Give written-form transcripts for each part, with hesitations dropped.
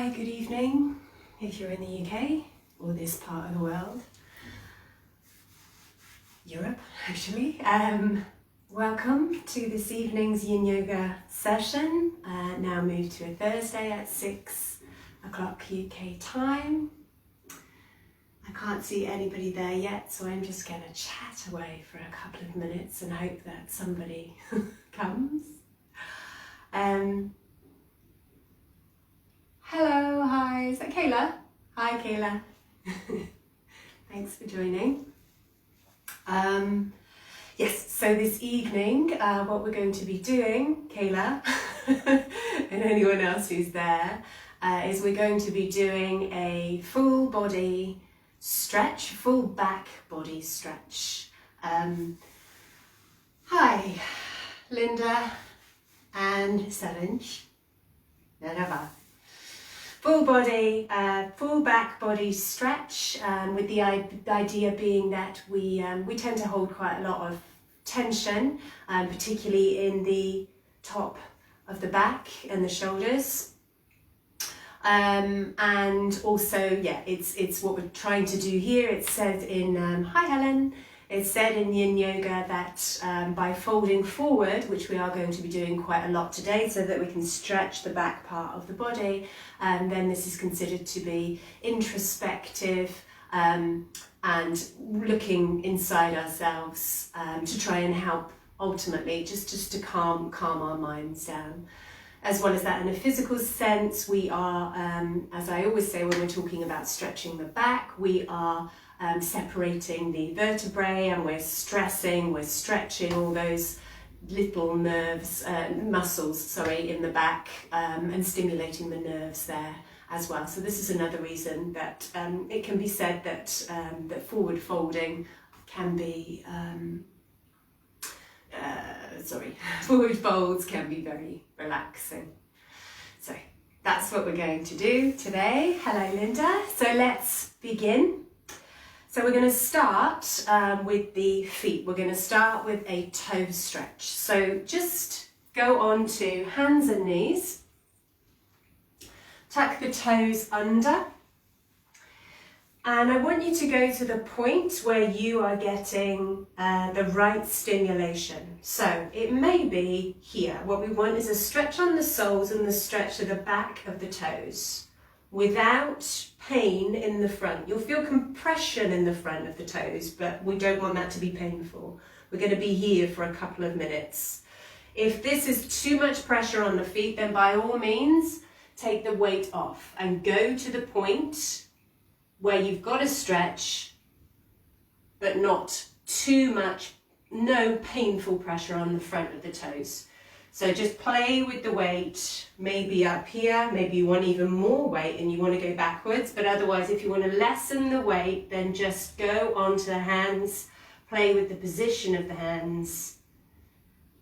Hi, good evening, if you're in the UK or this part of the world. Europe, actually. Welcome to this evening's Yin Yoga session. Now moved to a Thursday at 6 o'clock UK time. I can't see anybody there yet, so I'm just going to chat away for a couple of minutes and hope that somebody comes. Hello, hi, is that Kayla? Hi Kayla. Thanks for joining. Yes, so this evening what we're going to be doing, Kayla, and anyone else who's there, is we're going to be doing a full body stretch, full back body stretch. Hi, Linda and Salinj. Merhaba. Full body, full back body stretch, with the idea being that we tend to hold quite a lot of tension, particularly in the top of the back and the shoulders. And also, yeah, it's what we're trying to do here. It said in, hi Helen, it's said in Yin Yoga that by folding forward, which we are going to be doing quite a lot today, so that we can stretch the back part of the body, then this is considered to be introspective and looking inside ourselves to try and help ultimately just to calm our minds down. As well as that, in a physical sense, we are, as I always say when we're talking about stretching the back, we are separating the vertebrae, and we're stretching all those little nerves, muscles, in the back, and stimulating the nerves there as well. So this is another reason that it can be said that that forward folding can be, forward folds can be very relaxing. So that's what we're going to do today. Hello Linda. So let's begin. So we're going to start with the feet. We're going to start with a toe stretch. So just go on to hands and knees. Tuck the toes under. And I want you to go to the point where you are getting the right stimulation. So it may be here. What we want is a stretch on the soles and the stretch to the back of the toes, without pain in the front. You'll feel compression in the front of the toes, but we don't want that to be painful. We're going to be here for a couple of minutes. If this is too much pressure on the feet, then by all means, take the weight off and go to the point where you've got a stretch, but not too much, no painful pressure on the front of the toes. So just play with the weight, maybe up here, maybe you want even more weight and you want to go backwards, but otherwise if you want to lessen the weight, then just go onto the hands, play with the position of the hands,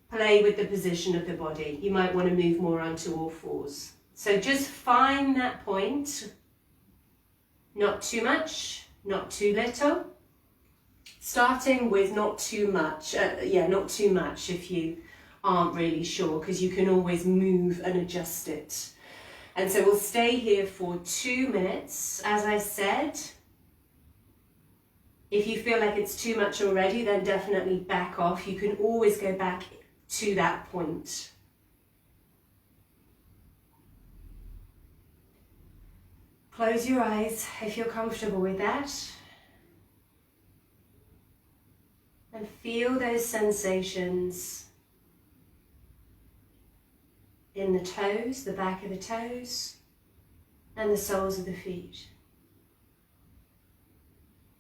play with the position of the body. You might want to move more onto all fours. So just find that point, not too much, not too little, starting with not too much, not too much if you aren't really sure, because you can always move and adjust it. And so we'll stay here for 2 minutes. As I said, if you feel like it's too much already, then definitely back off. You can always go back to that point. Close your eyes if you're comfortable with that. And feel those sensations in the toes, the back of the toes, and the soles of the feet.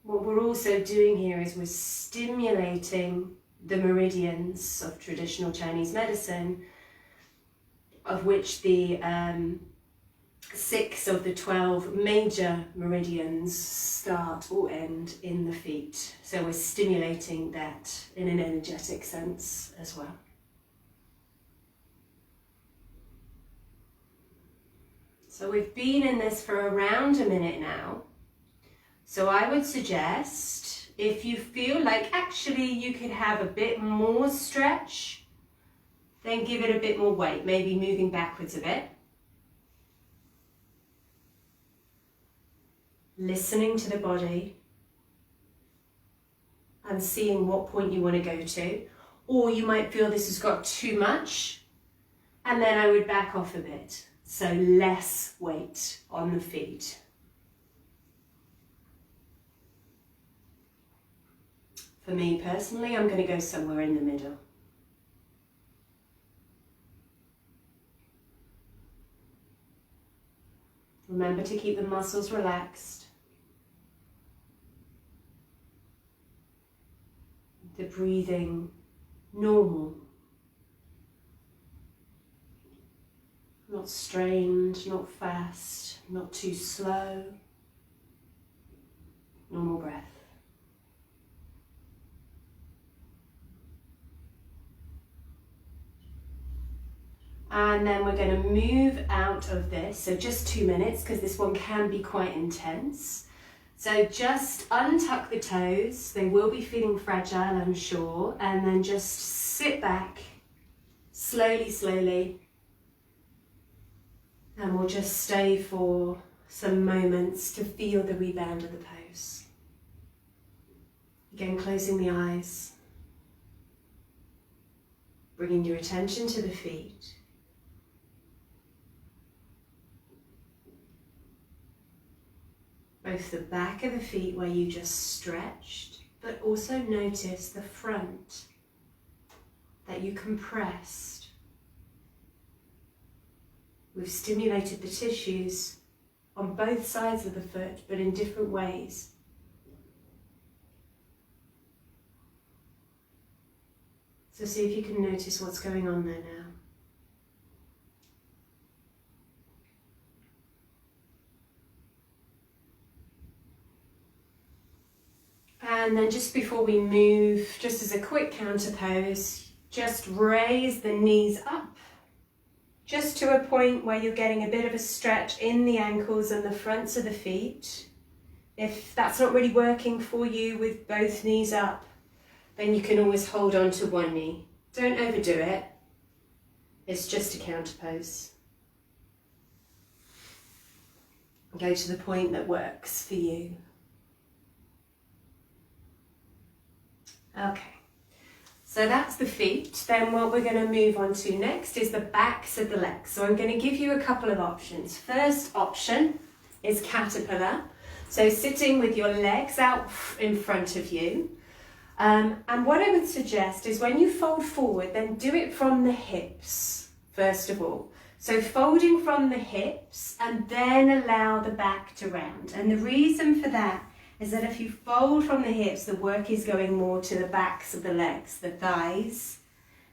What we're also doing here is we're stimulating the meridians of traditional Chinese medicine, of which the 6 of the 12 major meridians start or end in the feet. So we're stimulating that in an energetic sense as well. So we've been in this for around a minute now. So I would suggest, if you feel like actually you could have a bit more stretch, then give it a bit more weight, maybe moving backwards a bit. listening to the body and seeing what point you want to go to. Or you might feel this has got too much, and then I would back off a bit. So less weight on the feet. For me personally, I'm going to go somewhere in the middle. Remember to keep the muscles relaxed. The breathing normal. Not strained, not fast, not too slow. Normal breath. And then we're going to move out of this, so just 2 minutes, because this one can be quite intense. So just untuck the toes, they will be feeling fragile, I'm sure, and then just sit back, slowly, slowly, and we'll just stay for some moments to feel the rebound of the pose. Again, closing the eyes, bringing your attention to the feet. Both the back of the feet where you just stretched, but also notice the front that you compressed. We've stimulated the tissues on both sides of the foot, but in different ways. So see if you can notice what's going on there now. And then just before we move, just as a quick counter pose, just raise the knees up, just to a point where you're getting a bit of a stretch in the ankles and the fronts of the feet. If that's not really working for you with both knees up, then you can always hold on to one knee. Don't overdo it. It's just a counter pose. Go to the point that works for you. Okay, so that's the feet. Then what we're going to move on to next is the backs of the legs. So I'm going to give you a couple of options. First option is caterpillar. So sitting with your legs out in front of you. And what I would suggest is when you fold forward, then do it from the hips, first of all. So folding from the hips and then allow the back to round. And the reason for that is that if you fold from the hips, the work is going more to the backs of the legs, the thighs,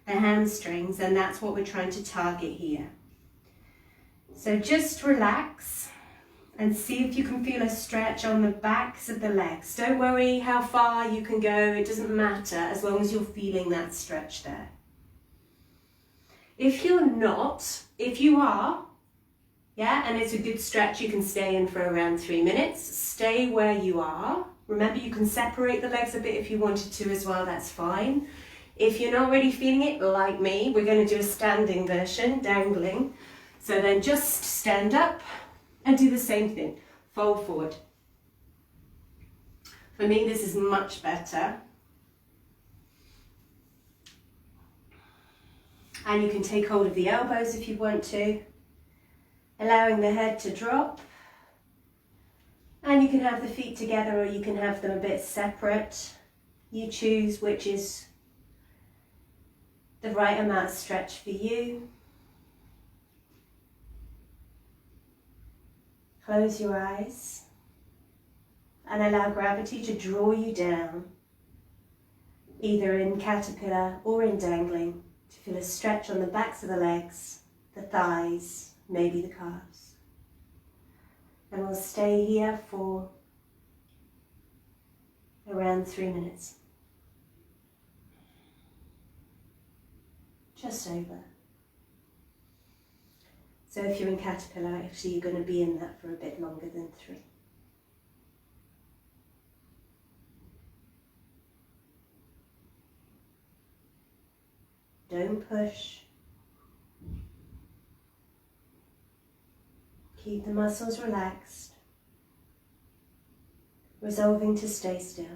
the hamstrings, and that's what we're trying to target here. So just relax and see if you can feel a stretch on the backs of the legs. Don't worry how far you can go, it doesn't matter as long as you're feeling that stretch there. If you're not, if you are, yeah, and it's a good stretch, you can stay in for around 3 minutes. Stay where you are. Remember, you can separate the legs a bit if you wanted to as well, that's fine. If you're not really feeling it, like me, we're going to do a standing version, dangling. So then just stand up and do the same thing. Fold forward. For me, this is much better. And you can take hold of the elbows if you want to. Allowing the head to drop, and you can have the feet together or you can have them a bit separate. You choose which is the right amount of stretch for you. Close your eyes and allow gravity to draw you down, either in caterpillar or in dangling, to feel a stretch on the backs of the legs, the thighs, maybe the calves. And we'll stay here for around 3 minutes. Just over. So if you're in caterpillar, actually you're going to be in that for a bit longer than 3. Don't push. Keep the muscles relaxed. resolving to stay still.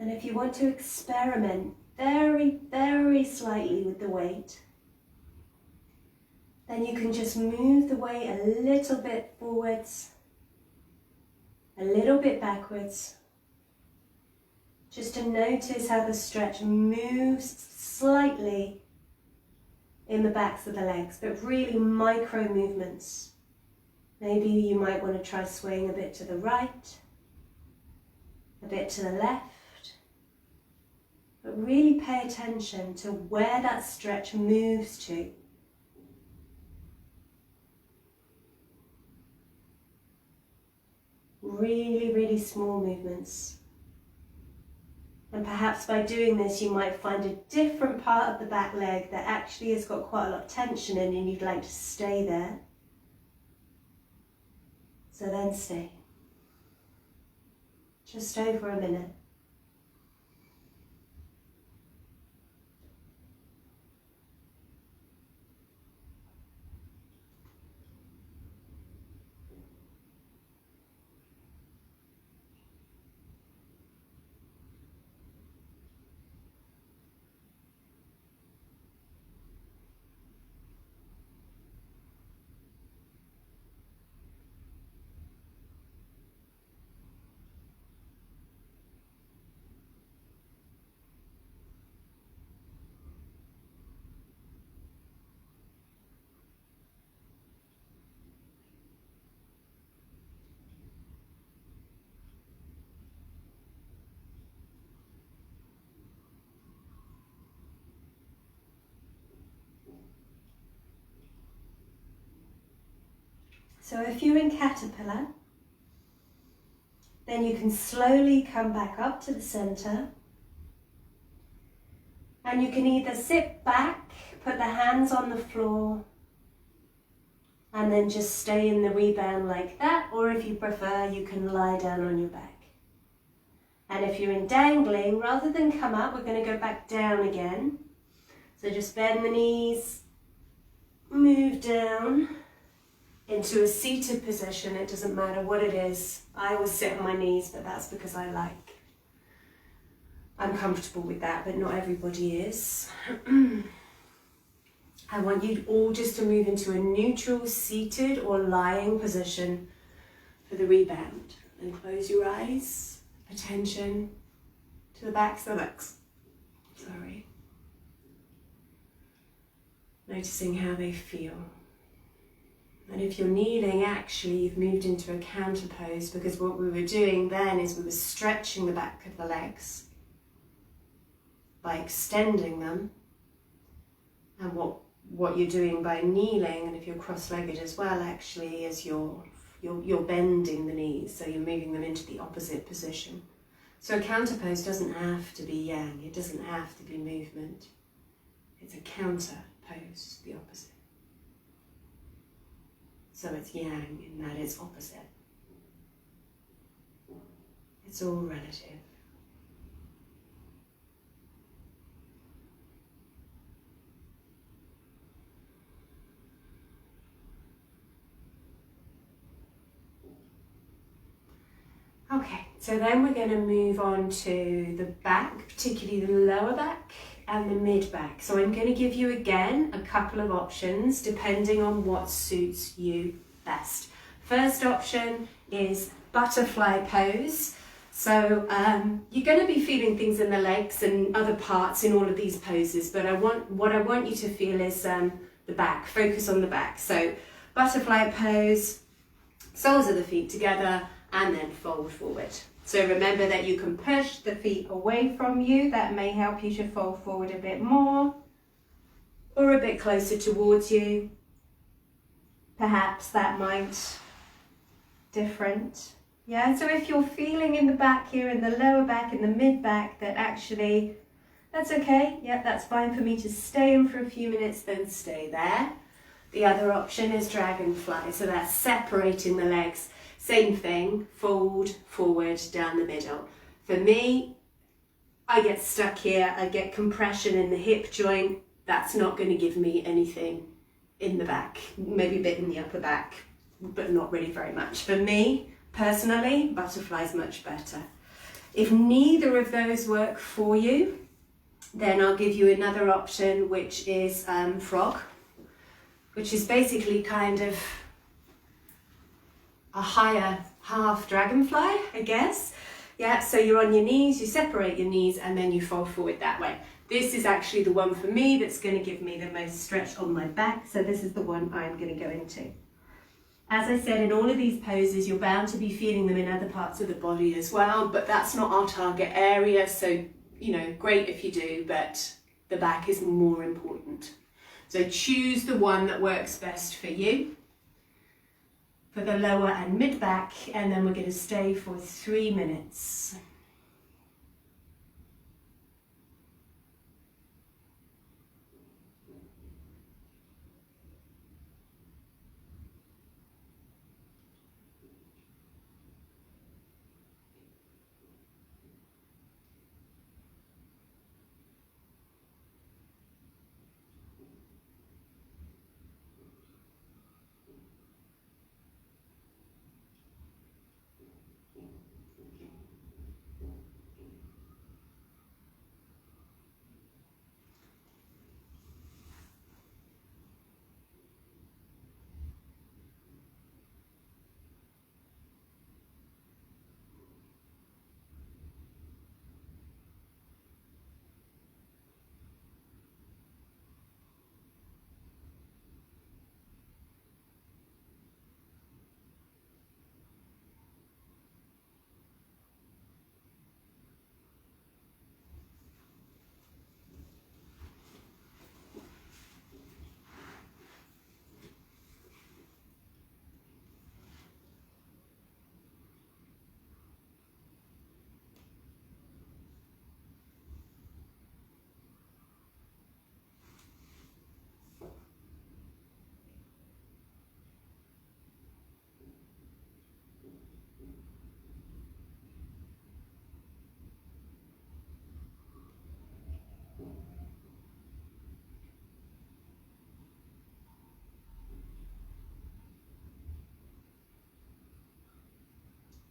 And if you want to experiment very, very slightly with the weight, then you can just move the weight a little bit forwards, a little bit backwards, just to notice how the stretch moves slightly in the backs of the legs, but really micro movements. Maybe you might want to try swaying a bit to the right, a bit to the left, but really pay attention to where that stretch moves to. Really, really small movements. And perhaps by doing this you might find a different part of the back leg that actually has got quite a lot of tension in and you'd like to stay there. So then stay. Just over a minute. So if you're in caterpillar, then you can slowly come back up to the center. And you can either sit back, put the hands on the floor, and then just stay in the rebound like that, or if you prefer, you can lie down on your back. And if you're in dangling, rather than come up, we're going to go back down again. So just bend the knees, move down into a seated position. It doesn't matter what it is. I always sit on my knees, but that's because I'm comfortable with that, but not everybody is. I want you all just to move into a neutral seated or lying position for the rebound. And close your eyes, attention to the backs of the legs. Sorry. Noticing how they feel. And if you're kneeling, actually you've moved into a counter pose, because what we were doing then is we were stretching the back of the legs by extending them. And what you're doing by kneeling, and if you're cross-legged as well, actually, is you're bending the knees, so you're moving them into the opposite position. So a counter pose doesn't have to be yang, it doesn't have to be movement. It's a counter pose, the opposite. So it's yang in that it's opposite. It's all relative. Okay, so then we're going to move on to the back, particularly the lower back and the mid back. So I'm going to give you again a couple of options depending on what suits you best. First option is butterfly pose. So you're going to be feeling things in the legs and other parts in all of these poses, but what I want you to feel is the back, focus on the back. So butterfly pose, soles of the feet together, and then fold forward. So remember that you can push the feet away from you. That may help you to fold forward a bit more or a bit closer towards you. Perhaps that might different. Yeah, so if you're feeling in the back here, in the lower back, in the mid back, that actually, that's okay. Yeah, that's fine for me to stay in for a few minutes, then stay there. The other option is dragonfly, so that's separating the legs. Same thing, fold, forward, down the middle. For me, I get stuck here, I get compression in the hip joint. That's not going to give me anything in the back, maybe a bit in the upper back, but not really very much. For me, personally, butterfly is much better. If neither of those work for you, then I'll give you another option, which is frog, which is basically kind of a higher half dragonfly, I guess. Yeah, so you're on your knees, you separate your knees, and then you fold forward that way. This is actually the one for me that's going to give me the most stretch on my back, so this is the one I'm going to go into. As I said, in all of these poses, you're bound to be feeling them in other parts of the body as well, but that's not our target area, so, you know, great if you do, but the back is more important. So choose the one that works best for you, for the lower and mid back, and then we're going to stay for 3 minutes.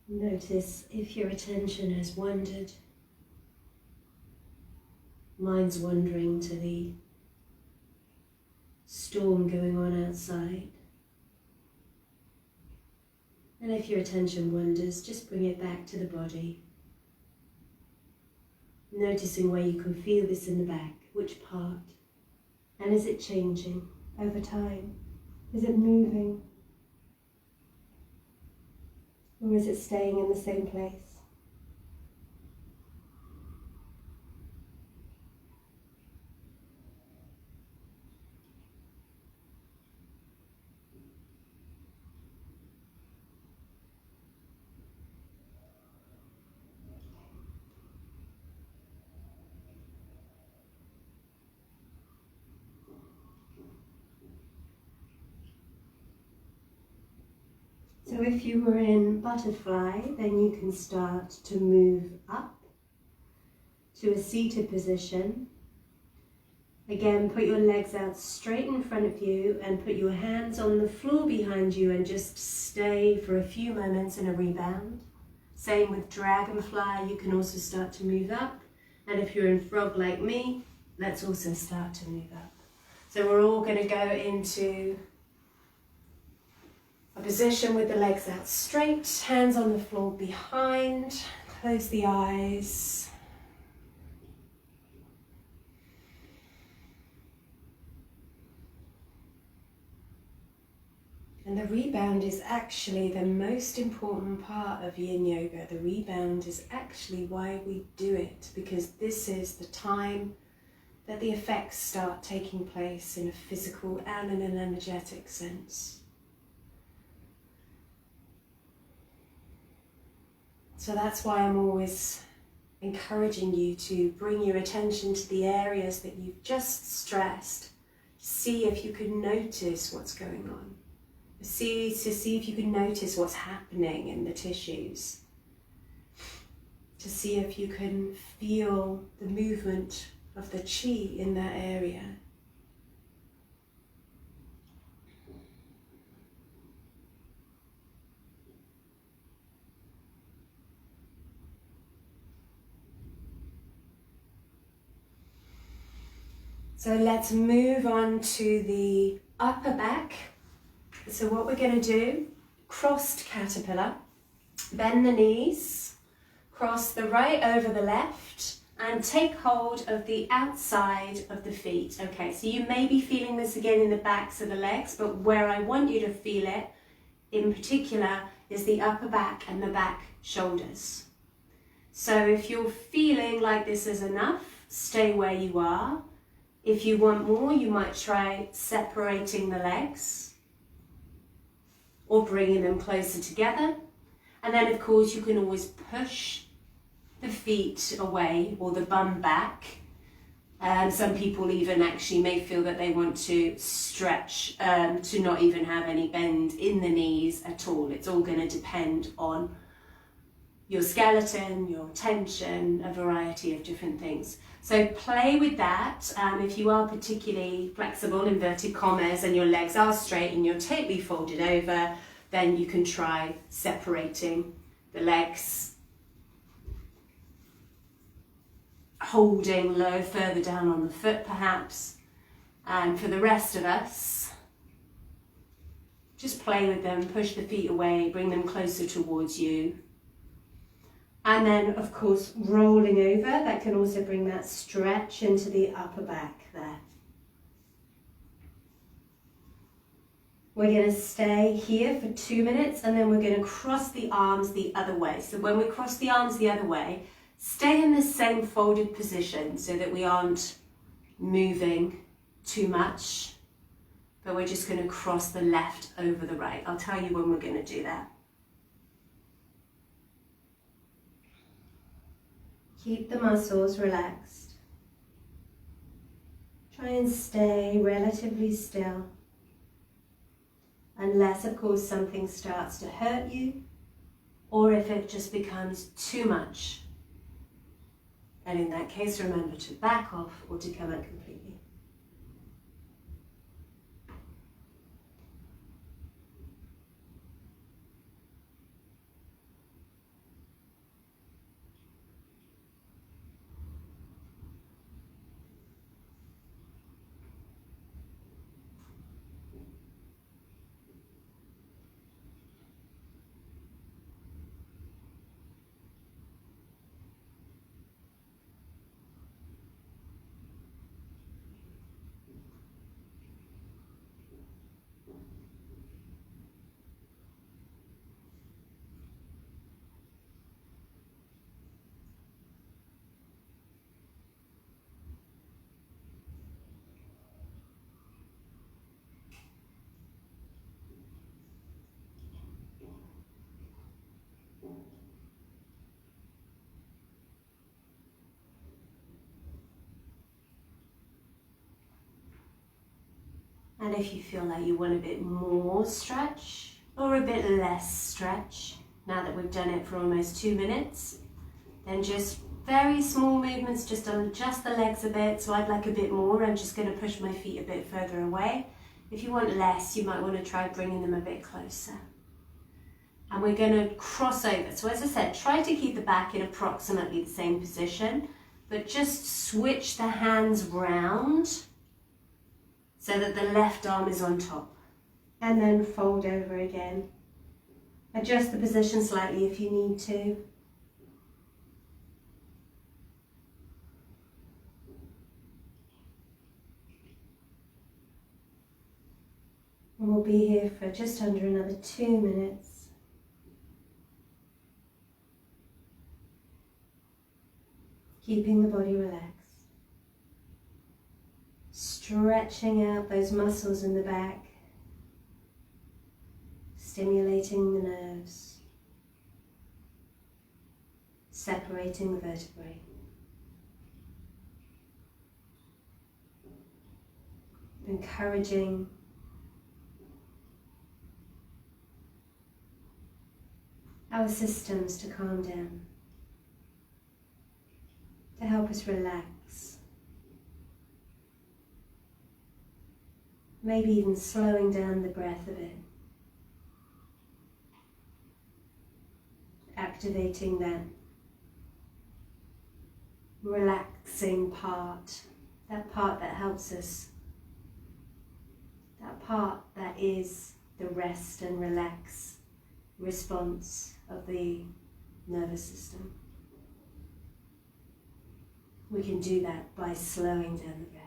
Notice if your attention has wandered. Mine's wandering to the storm going on outside. And if your attention wanders, just bring it back to the body. Noticing where you can feel this in the back, which part. And is it changing over time? Is it moving? Or is it staying in the same place? So if you were in butterfly, then you can start to move up to a seated position. Again, put your legs out straight in front of you and put your hands on the floor behind you and just stay for a few moments in a rebound. Same with dragonfly, you can also start to move up. And if you're in frog like me, let's also start to move up. So we're all going to go into a position with the legs out straight, hands on the floor behind, close the eyes. And the rebound is actually the most important part of Yin Yoga. The rebound is actually why we do it, because this is the time that the effects start taking place in a physical and in an energetic sense. So that's why I'm always encouraging you to bring your attention to the areas that you've just stressed. See if you can notice what's going on. See if you can notice what's happening in the tissues. To see if you can feel the movement of the chi in that area. So let's move on to the upper back. So what we're going to do, crossed caterpillar, bend the knees, cross the right over the left, and take hold of the outside of the feet. Okay, so you may be feeling this again in the backs of the legs, but where I want you to feel it in particular is the upper back and the back shoulders. So if you're feeling like this is enough, stay where you are. If you want more, you might try separating the legs or bringing them closer together. And then of course you can always push the feet away or the bum back. Some people even actually may feel that they want to stretch to not even have any bend in the knees at all. It's all going to depend on your skeleton, your tension, a variety of different things. So play with that. If you are particularly flexible, inverted commas, and your legs are straight and you're totally folded over, then you can try separating the legs, holding low further down on the foot perhaps. And for the rest of us, just play with them, push the feet away, bring them closer towards you. And then, of course, rolling over, that can also bring that stretch into the upper back there. We're going to stay here for 2 minutes and then we're going to cross the arms the other way. So when we cross the arms the other way, stay in the same folded position so that we aren't moving too much, but we're just going to cross the left over the right. I'll tell you when we're going to do that. Keep the muscles relaxed. Try and stay relatively still. Unless, of course, something starts to hurt you or if it just becomes too much. And in that case, remember to back off or to come out completely. And if you feel like you want a bit more stretch or a bit less stretch, now that we've done it for almost 2 minutes, then just very small movements, just adjust the legs a bit. So I'd like a bit more. I'm just going to push my feet a bit further away. If you want less, you might want to try bringing them a bit closer. And we're going to cross over. So as I said, try to keep the back in approximately the same position, but just switch the hands round so that the left arm is on top. And then fold over again. Adjust the position slightly if you need to. And we'll be here for just under another 2 minutes. Keeping the body relaxed. Stretching out those muscles in the back. Stimulating the nerves. separating the vertebrae. Encouraging our systems to calm down, to help us relax. Maybe even slowing down the breath a bit. Activating that relaxing part, that part that helps us, that part that is the rest and relax response of the nervous system. We can do that by slowing down the breath.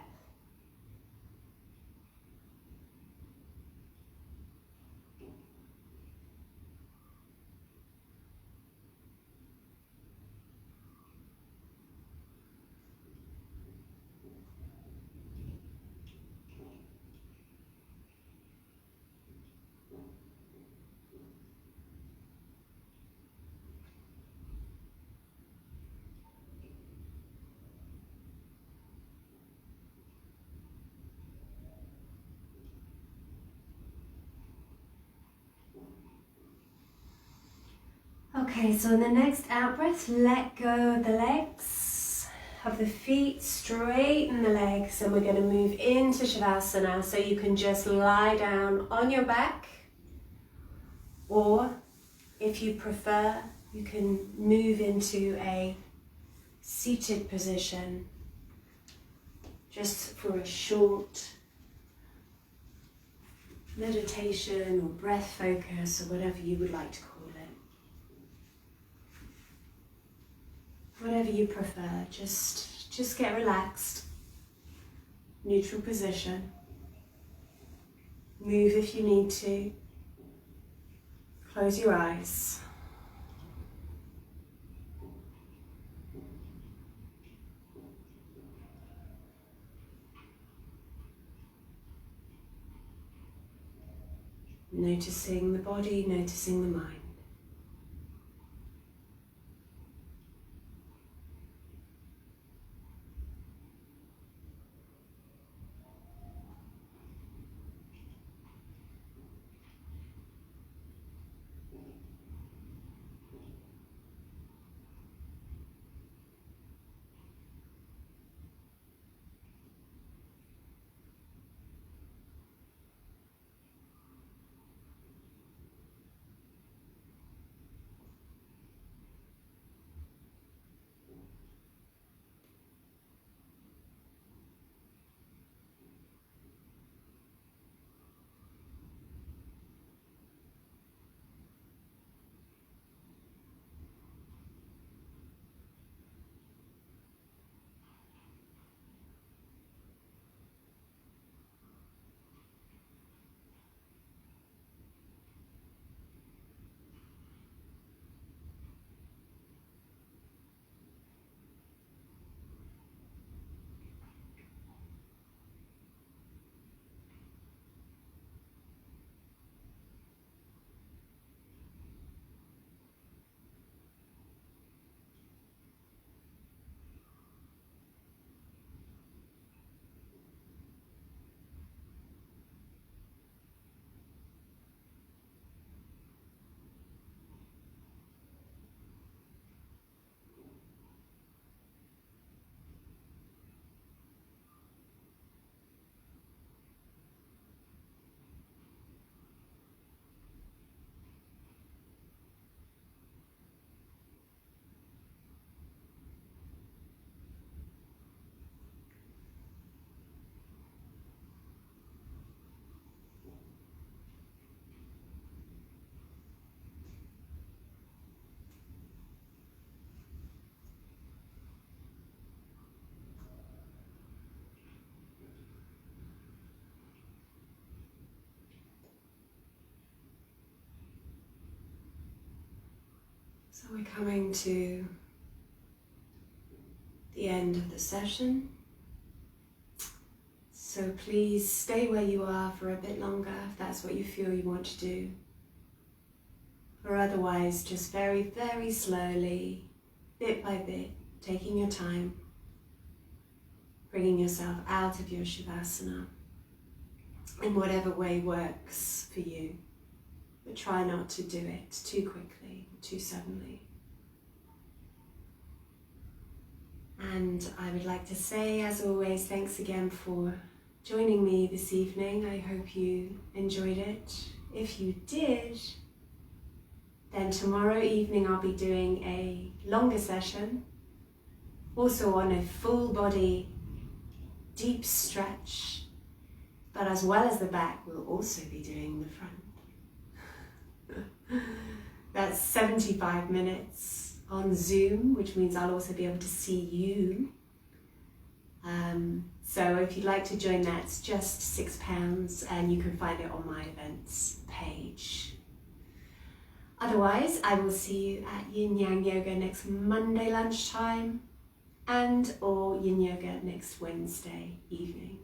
Okay, so in the next out breath, let go of the legs, of the feet, straighten the legs, and we're going to move into Shavasana. So you can just lie down on your back, or if you prefer, you can move into a seated position just for a short meditation or breath focus, or whatever you would like to call it. Whatever you prefer, just get relaxed. Neutral position. Move if you need to. Close your eyes. Noticing the body, noticing the mind. So we're coming to the end of the session. So please stay where you are for a bit longer if that's what you feel you want to do. Or otherwise, just very, very slowly bit by bit, taking your time, bringing yourself out of your Shavasana in whatever way works for you. But try not to do it too quickly, too suddenly. And I would like to say, as always, thanks again for joining me this evening. I hope you enjoyed it. If you did, then tomorrow evening I'll be doing a longer session, also on a full body deep stretch, but as well as the back, we'll also be doing the front. That's 75 minutes on Zoom, which means I'll also be able to see you. So if you'd like to join that, it's just £6 and you can find it on my events page. Otherwise, I will see you at Yin Yang Yoga next Monday lunchtime and or Yin Yoga next Wednesday evening.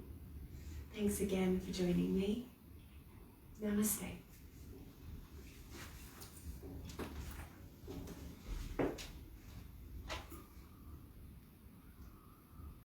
Thanks again for joining me. Namaste.